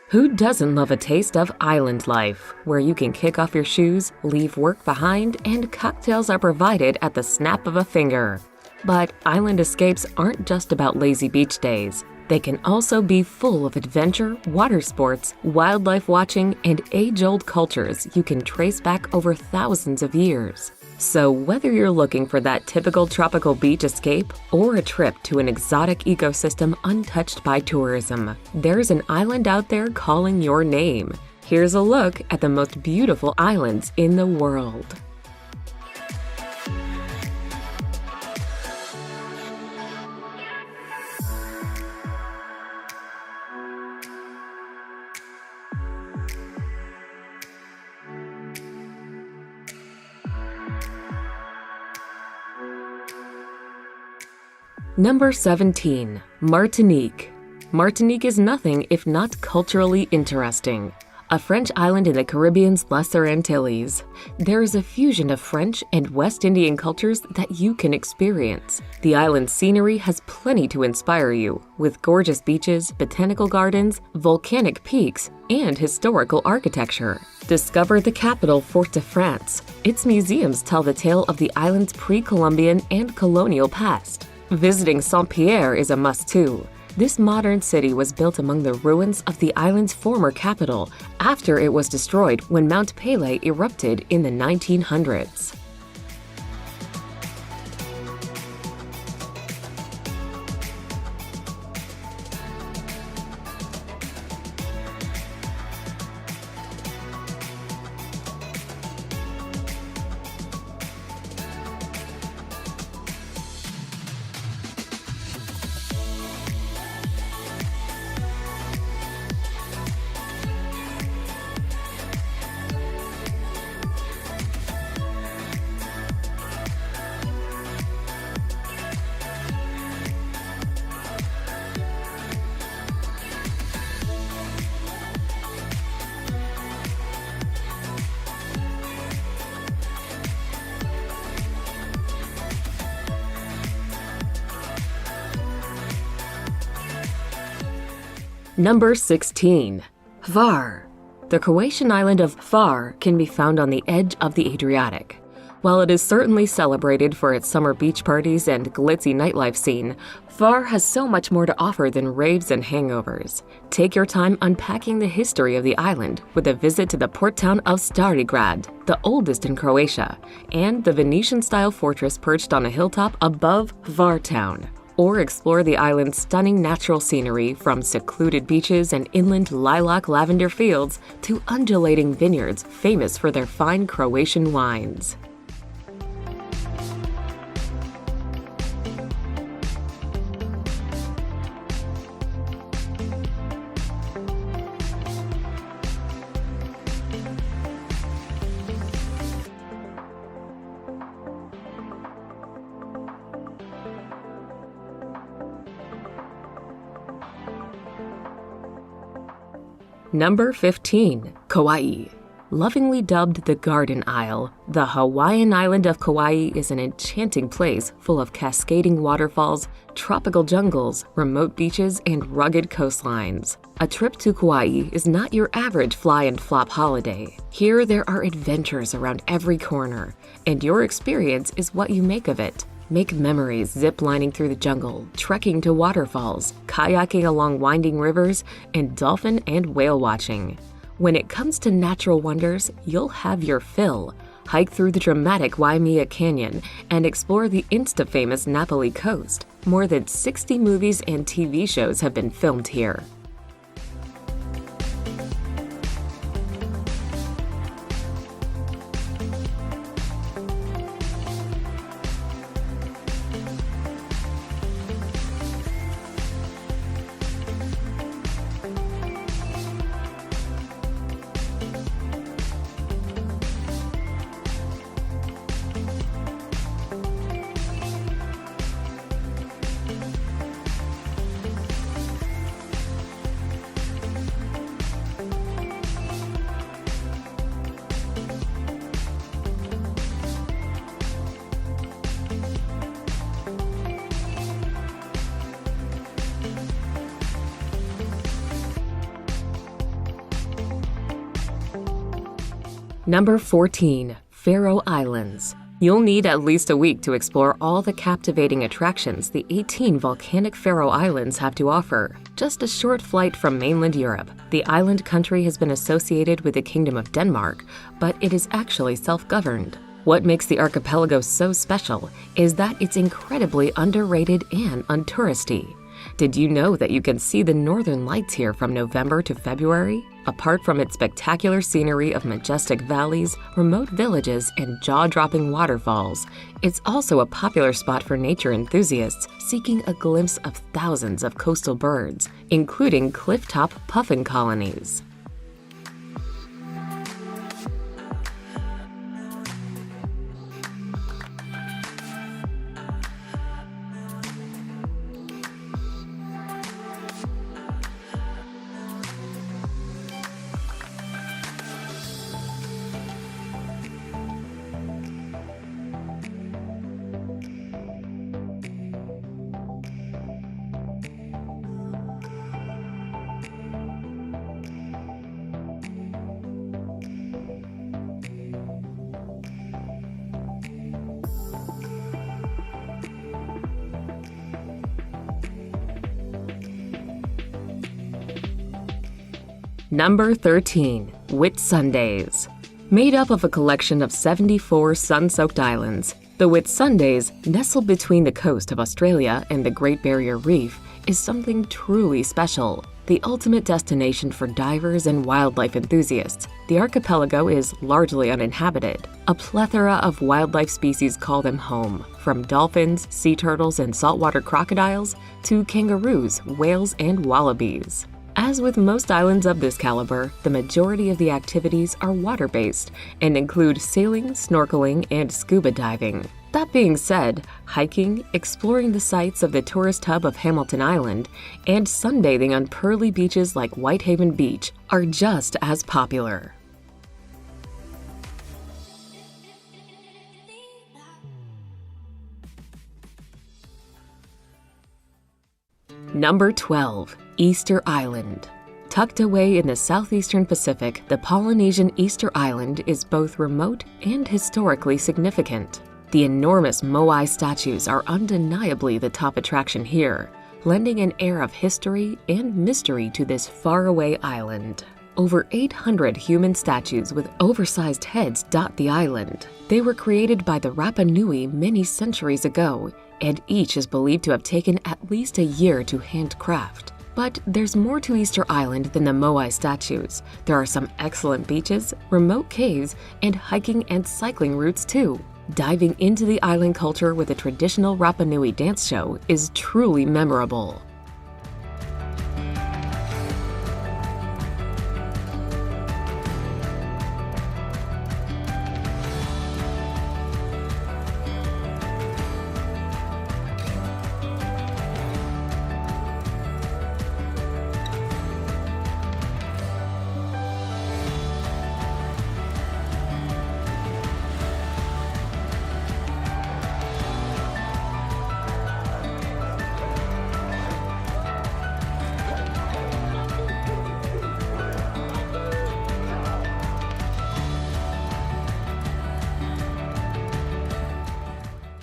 Who doesn't love a taste of island life, where you can kick off your shoes, leave work behind, and cocktails are provided at the snap of a finger? But island escapes aren't just about lazy beach days. They can also be full of adventure, water sports, wildlife watching, and age-old cultures you can trace back over thousands of years. So whether you're looking for that typical tropical beach escape or a trip to an exotic ecosystem untouched by tourism, there's an island out there calling your name. Here's a look at the most beautiful islands in the world. Number 17. Martinique. Martinique is nothing if not culturally interesting. A French island in the Caribbean's Lesser Antilles. There is a fusion of French and West Indian cultures that you can experience. The island's scenery has plenty to inspire you, with gorgeous beaches, botanical gardens, volcanic peaks, and historical architecture. Discover the capital, Fort-de-France. Its museums tell the tale of the island's pre-Columbian and colonial past. Visiting Saint-Pierre is a must too. This modern city was built among the ruins of the island's former capital after it was destroyed when Mount Pelée erupted in the 1900s. Number 16. Hvar. The Croatian island of Hvar can be found on the edge of the Adriatic. While it is certainly celebrated for its summer beach parties and glitzy nightlife scene, Hvar has so much more to offer than raves and hangovers. Take your time unpacking the history of the island with a visit to the port town of Stari Grad, the oldest in Croatia, and the Venetian-style fortress perched on a hilltop above Hvar town. Or explore the island's stunning natural scenery from secluded beaches and inland lilac lavender fields to undulating vineyards famous for their fine Croatian wines. Number 15. Kauai. Lovingly dubbed the Garden Isle, the Hawaiian island of Kauai is an enchanting place full of cascading waterfalls, tropical jungles, remote beaches, and rugged coastlines. A trip to Kauai is not your average fly and flop holiday. Here there are adventures around every corner, and your experience is what you make of it. Make memories zip-lining through the jungle, trekking to waterfalls, kayaking along winding rivers, and dolphin and whale watching. When it comes to natural wonders, you'll have your fill. Hike through the dramatic Waimea Canyon and explore the insta-famous Napoli coast. More than 60 movies and TV shows have been filmed here. Number 14. Faroe Islands. You'll need at least a week to explore all the captivating attractions the 18 volcanic Faroe Islands have to offer. Just a short flight from mainland Europe, the island country has been associated with the Kingdom of Denmark, but it is actually self-governed. What makes the archipelago so special is that it's incredibly underrated and untouristy. Did you know that you can see the northern lights here from November to February? Apart from its spectacular scenery of majestic valleys, remote villages, and jaw-dropping waterfalls, it's also a popular spot for nature enthusiasts seeking a glimpse of thousands of coastal birds, including cliff-top puffin colonies. Number 13. Whitsundays. Made up of a collection of 74 sun-soaked islands, the Whitsundays, nestled between the coast of Australia and the Great Barrier Reef, is something truly special. The ultimate destination for divers and wildlife enthusiasts, the archipelago is largely uninhabited. A plethora of wildlife species call them home, from dolphins, sea turtles, and saltwater crocodiles to kangaroos, whales, and wallabies. As with most islands of this caliber, the majority of the activities are water-based and include sailing, snorkeling, and scuba diving. That being said, hiking, exploring the sights of the tourist hub of Hamilton Island, and sunbathing on pearly beaches like Whitehaven Beach are just as popular. Number 12. Easter Island. Tucked away in the southeastern Pacific, the Polynesian Easter Island is both remote and historically significant. The enormous Moai statues are undeniably the top attraction here, lending an air of history and mystery to this faraway island. Over 800 human statues with oversized heads dot the island. They were created by the Rapa Nui many centuries ago, and each is believed to have taken at least a year to handcraft. But there's more to Easter Island than the Moai statues. There are some excellent beaches, remote caves, and hiking and cycling routes too. Diving into the island culture with a traditional Rapa Nui dance show is truly memorable.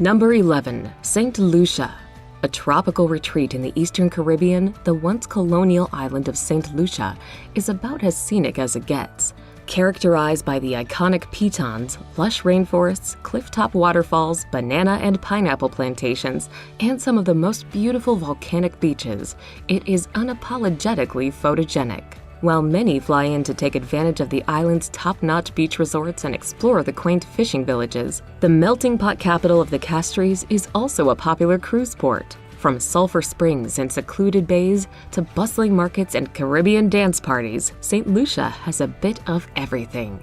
Number 11. St. Lucia. A tropical retreat in the Eastern Caribbean, the once colonial island of St. Lucia is about as scenic as it gets. Characterized by the iconic pitons, lush rainforests, cliff-top waterfalls, banana and pineapple plantations, and some of the most beautiful volcanic beaches, it is unapologetically photogenic. While many fly in to take advantage of the island's top-notch beach resorts and explore the quaint fishing villages, the melting pot capital of the Castries is also a popular cruise port. From sulfur springs and secluded bays to bustling markets and Caribbean dance parties, St. Lucia has a bit of everything.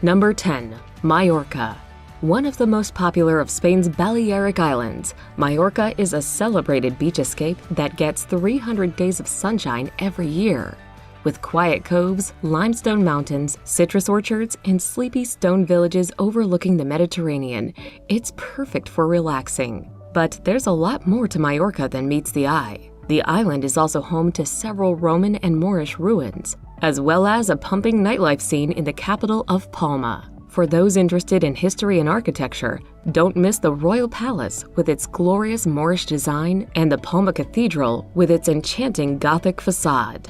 Number 10. Majorca. One of the most popular of Spain's Balearic Islands, Majorca is a celebrated beach escape that gets 300 days of sunshine every year. With quiet coves, limestone mountains, citrus orchards, and sleepy stone villages overlooking the Mediterranean, it's perfect for relaxing. But there's a lot more to Majorca than meets the eye. The island is also home to several Roman and Moorish ruins, as well as a pumping nightlife scene in the capital of Palma. For those interested in history and architecture, don't miss the Royal Palace with its glorious Moorish design and the Palma Cathedral with its enchanting Gothic facade.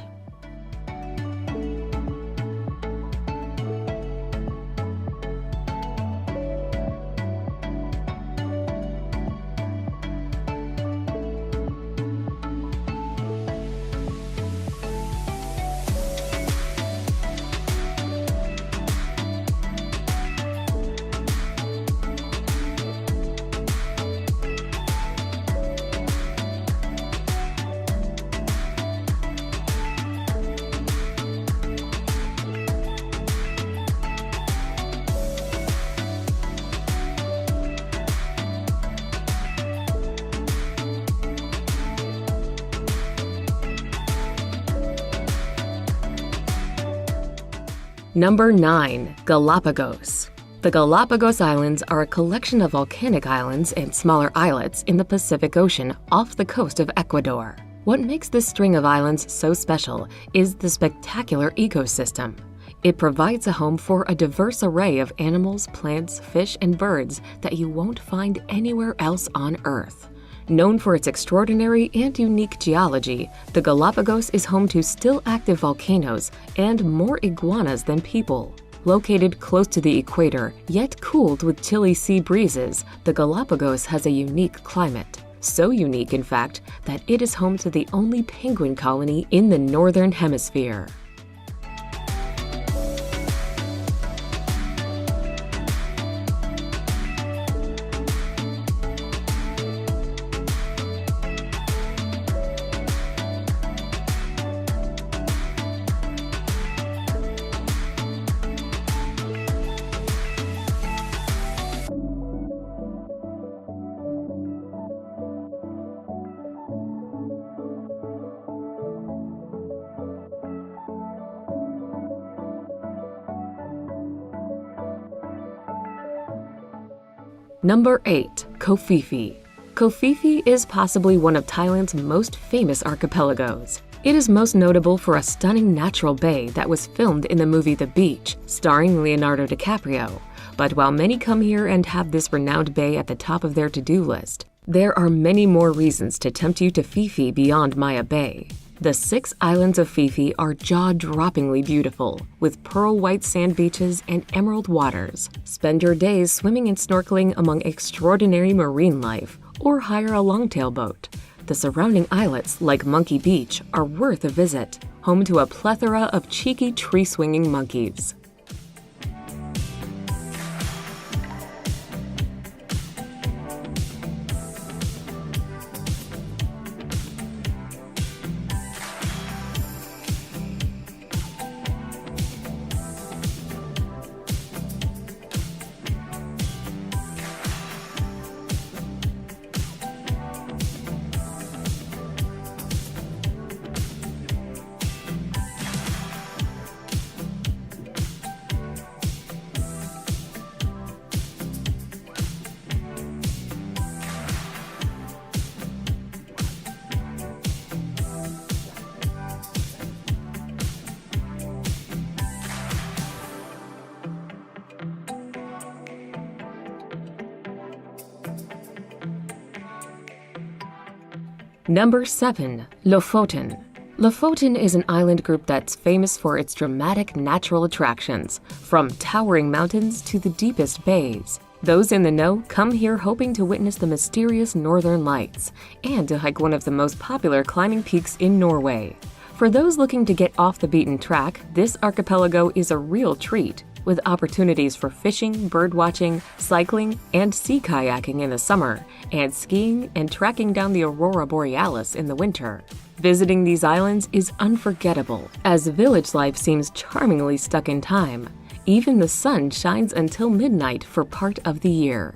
Number 9. Galapagos. The Galapagos Islands are a collection of volcanic islands and smaller islets in the Pacific Ocean off the coast of Ecuador. What makes this string of islands so special is the spectacular ecosystem. It provides a home for a diverse array of animals, plants, fish, and birds that you won't find anywhere else on Earth. Known for its extraordinary and unique geology, the Galapagos is home to still active volcanoes and more iguanas than people. Located close to the equator, yet cooled with chilly sea breezes, the Galapagos has a unique climate. So unique, in fact, that it is home to the only penguin colony in the Northern Hemisphere. Number 8. Koh Phi Phi. Koh Phi Phi is possibly one of Thailand's most famous archipelagos. It is most notable for a stunning natural bay that was filmed in the movie The Beach, starring Leonardo DiCaprio. But while many come here and have this renowned bay at the top of their to-do list, there are many more reasons to tempt you to Phi Phi beyond Maya Bay. The 6 islands of Phi Phi are jaw-droppingly beautiful, with pearl-white sand beaches and emerald waters. Spend your days swimming and snorkeling among extraordinary marine life, or hire a longtail boat. The surrounding islets, like Monkey Beach, are worth a visit, home to a plethora of cheeky tree-swinging monkeys. Number 7. Lofoten. Lofoten is an island group that's famous for its dramatic natural attractions, from towering mountains to the deepest bays. Those in the know come here hoping to witness the mysterious northern lights and to hike one of the most popular climbing peaks in Norway. For those looking to get off the beaten track, this archipelago is a real treat, with opportunities for fishing, birdwatching, cycling, and sea kayaking in the summer, and skiing and trekking down the Aurora Borealis in the winter. Visiting these islands is unforgettable, as village life seems charmingly stuck in time, Even the sun shines until midnight for part of the year.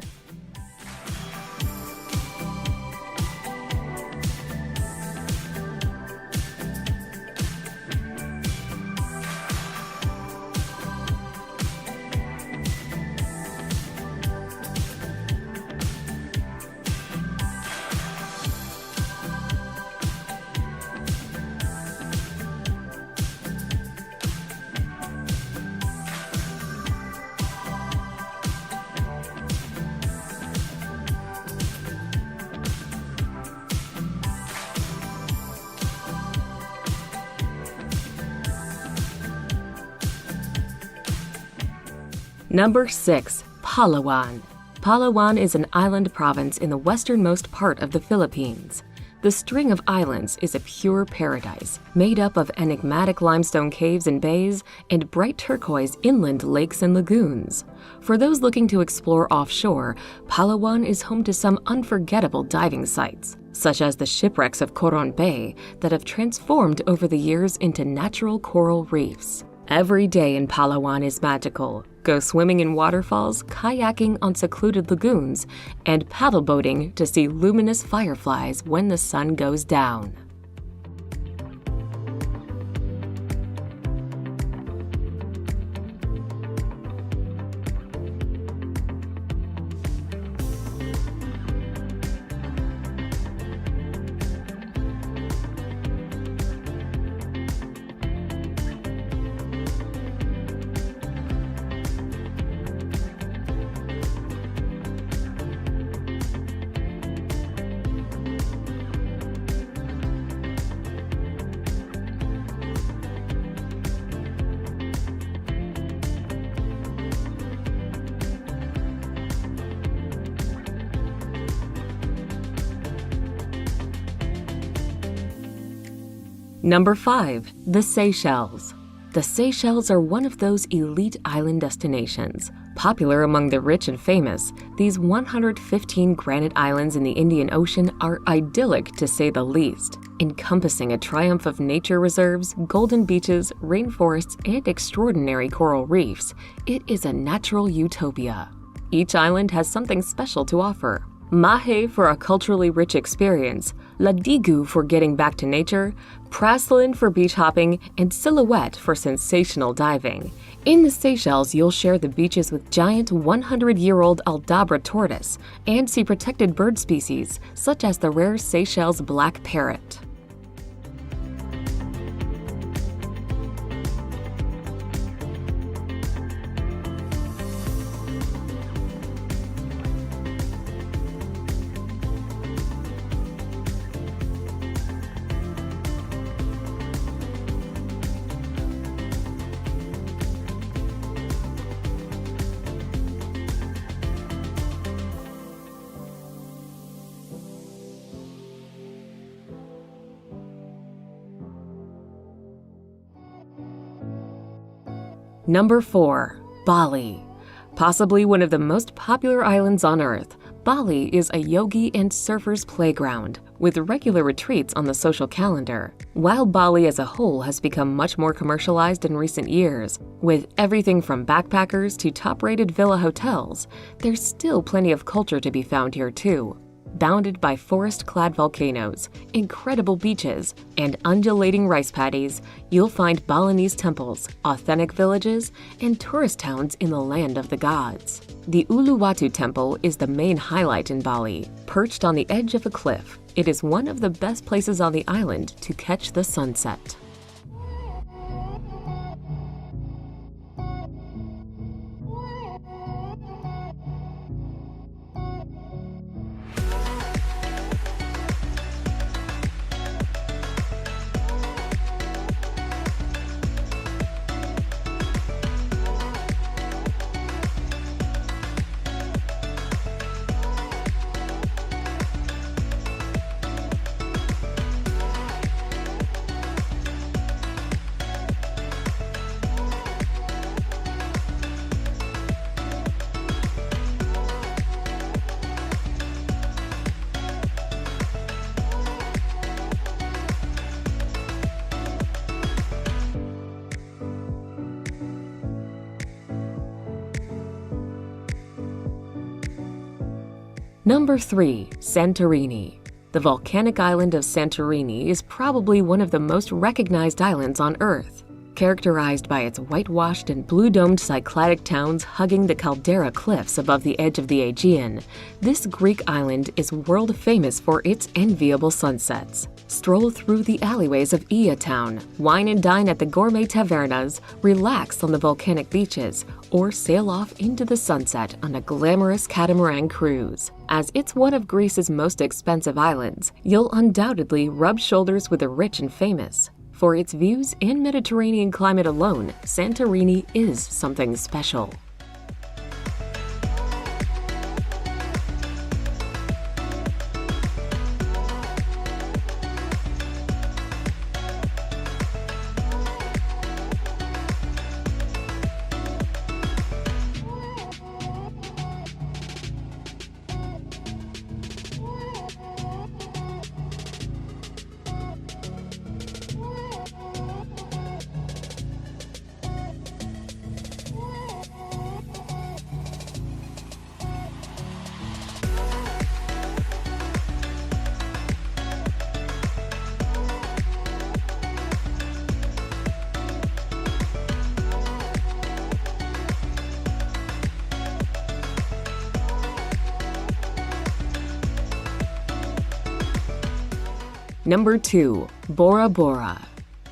Number 6. Palawan. Palawan is an island province in the westernmost part of the Philippines. The string of islands is a pure paradise, made up of enigmatic limestone caves and bays and bright turquoise inland lakes and lagoons. For those looking to explore offshore, Palawan is home to some unforgettable diving sites, such as the shipwrecks of Coron Bay that have transformed over the years into natural coral reefs. Every day in Palawan is magical. Go swimming in waterfalls, kayaking on secluded lagoons, and paddle boating to see luminous fireflies when the sun goes down. Number 5. The Seychelles. The Seychelles are one of those elite island destinations. Popular among the rich and famous, these 115 granite islands in the Indian Ocean are idyllic to say the least, encompassing a triumph of nature reserves, golden beaches, rainforests, and extraordinary coral reefs. It is a natural utopia. Each island has something special to offer. Mahe for a culturally rich experience, Ladigu for getting back to nature, Praslin for beach hopping, and Silhouette for sensational diving. In the Seychelles, you'll share the beaches with giant 100-year-old Aldabra tortoise and see protected bird species such as the rare Seychelles black parrot. Number 4. Bali. Possibly one of the most popular islands on Earth, Bali is a yogi and surfer's playground, with regular retreats on the social calendar. While Bali as a whole has become much more commercialized in recent years, with everything from backpackers to top-rated villa hotels, there's still plenty of culture to be found here too. Bounded by forest-clad volcanoes, incredible beaches, and undulating rice paddies, you'll find Balinese temples, authentic villages, and tourist towns in the land of the gods. The Uluwatu Temple is the main highlight in Bali. Perched on the edge of a cliff, it is one of the best places on the island to catch the sunset. Number 3. Santorini. The volcanic island of Santorini is probably one of the most recognized islands on Earth. Characterized by its whitewashed and blue-domed Cycladic towns hugging the caldera cliffs above the edge of the Aegean, this Greek island is world-famous for its enviable sunsets. Stroll through the alleyways of Ia town, wine and dine at the gourmet tavernas, relax on the volcanic beaches, or sail off into the sunset on a glamorous catamaran cruise. As it's one of Greece's most expensive islands, you'll undoubtedly rub shoulders with the rich and famous. For its views and Mediterranean climate alone, Santorini is something special. Number 2. Bora Bora.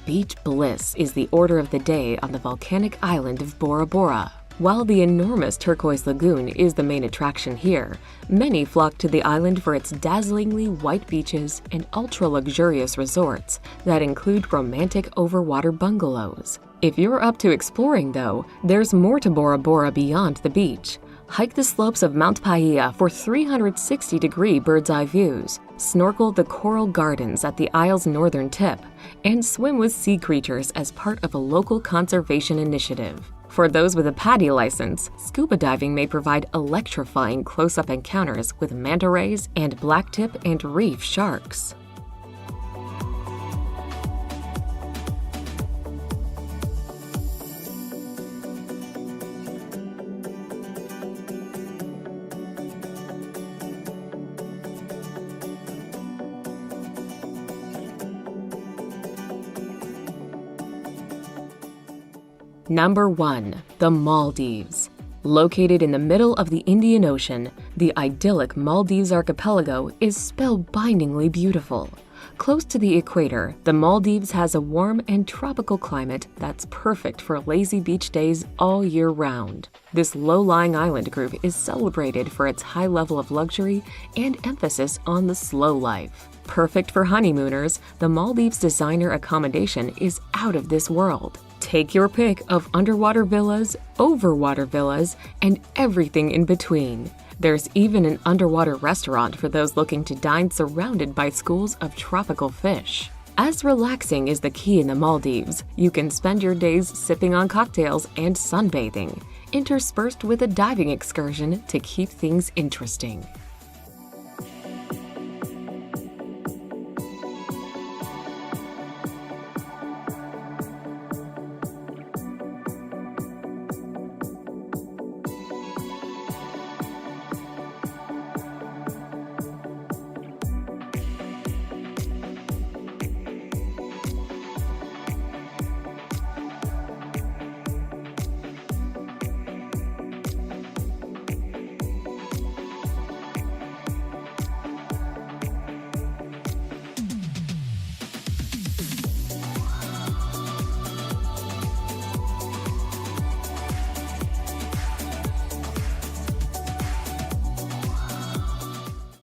Beach bliss is the order of the day on the volcanic island of Bora Bora. While the enormous turquoise lagoon is the main attraction here, many flock to the island for its dazzlingly white beaches and ultra-luxurious resorts that include romantic overwater bungalows. If you're up to exploring, though, there's more to Bora Bora beyond the beach. Hike the slopes of Mount Paia for 360-degree bird's-eye views, snorkel the coral gardens at the isle's northern tip, and swim with sea creatures as part of a local conservation initiative. For those with a PADI license, scuba diving may provide electrifying close-up encounters with manta rays and blacktip and reef sharks. Number 1. The Maldives. Located in the middle of the Indian Ocean, the idyllic Maldives archipelago is spellbindingly beautiful. Close to the equator, the Maldives has a warm and tropical climate that's perfect for lazy beach days all year round. This low-lying island group is celebrated for its high level of luxury and emphasis on the slow life. Perfect for honeymooners, the Maldives designer accommodation is out of this world. Take your pick of underwater villas, overwater villas, and everything in between. There's even an underwater restaurant for those looking to dine surrounded by schools of tropical fish. As relaxing is the key in the Maldives, you can spend your days sipping on cocktails and sunbathing, interspersed with a diving excursion to keep things interesting.